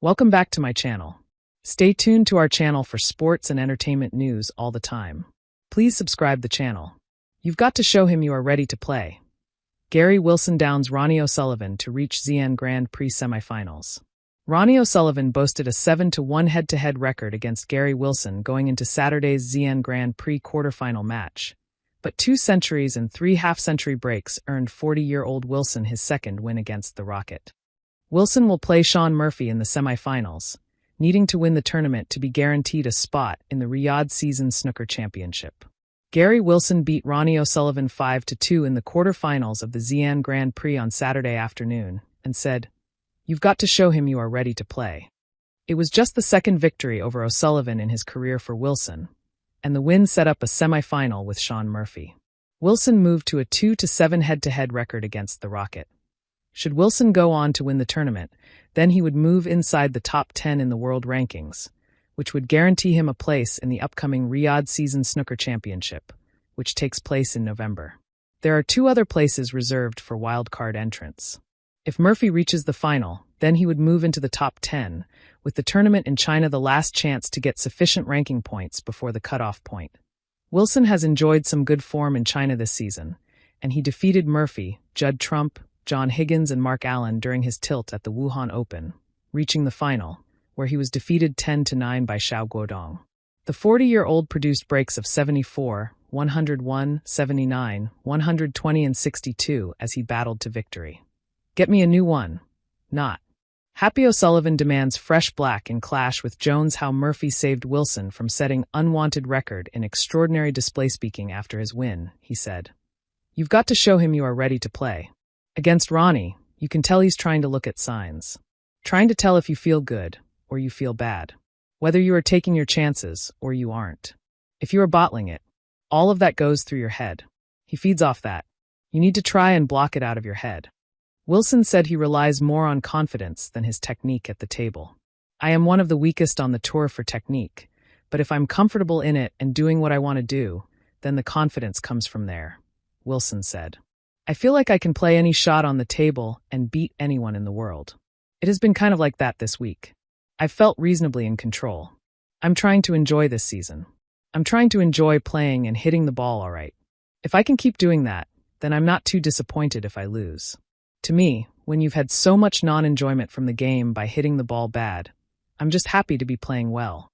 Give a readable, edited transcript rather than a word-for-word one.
Welcome back to my channel. Stay tuned to our channel for sports and entertainment news all the time. Please subscribe the channel. You've got to show him you are ready to play. Gary Wilson downs Ronnie O'Sullivan to reach Xi'an Grand Prix semifinals. Ronnie O'Sullivan boasted a 7-1 head-to-head record against Gary Wilson going into Saturday's Xi'an Grand Prix quarterfinal match. But 2 centuries and 3 half-century breaks earned 40-year-old Wilson his second win against the Rocket. Wilson will play Shaun Murphy in the semifinals, needing to win the tournament to be guaranteed a spot in the Riyadh Season Snooker Championship. Gary Wilson beat Ronnie O'Sullivan 5-2 in the quarterfinals of the Xi'an Grand Prix on Saturday afternoon and said, "You've got to show him you are ready to play." It was just the second victory over O'Sullivan in his career for Wilson, and the win set up a semifinal with Shaun Murphy. Wilson moved to a 2-7 head-to-head record against the Rocket. Should Wilson go on to win the tournament, then he would move inside the top 10 in the world rankings, which would guarantee him a place in the upcoming Riyadh Season Snooker Championship, which takes place in November. There are 2 other places reserved for wildcard entrants. If Murphy reaches the final, then he would move into the top 10, with the tournament in China the last chance to get sufficient ranking points before the cutoff point. Wilson has enjoyed some good form in China this season, and he defeated Murphy, Judd Trump, John Higgins and Mark Allen during his tilt at the Wuhan Open, reaching the final, where he was defeated 10-9 by Xiao Guodong. The 40-year-old produced breaks of 74, 101, 79, 120 and 62 as he battled to victory. "Get me a new one." Not. Happy O'Sullivan demands fresh black in clash with Jones. How Murphy saved Wilson from setting unwanted record in extraordinary display speaking after his win, he said. "You've got to show him you are ready to play." Against Ronnie, you can tell he's trying to look at signs. Trying to tell if you feel good or you feel bad. Whether you are taking your chances or you aren't. If you are bottling it, all of that goes through your head. He feeds off that. You need to try and block it out of your head. Wilson said he relies more on confidence than his technique at the table. "I am one of the weakest on the tour for technique, but if I'm comfortable in it and doing what I want to do, then the confidence comes from there," Wilson said. "I feel like I can play any shot on the table and beat anyone in the world. It has been kind of like that this week. I've felt reasonably in control. I'm trying to enjoy this season. I'm trying to enjoy playing and hitting the ball all right. If I can keep doing that, then I'm not too disappointed if I lose. To me, when you've had so much non-enjoyment from the game by hitting the ball bad, I'm just happy to be playing well."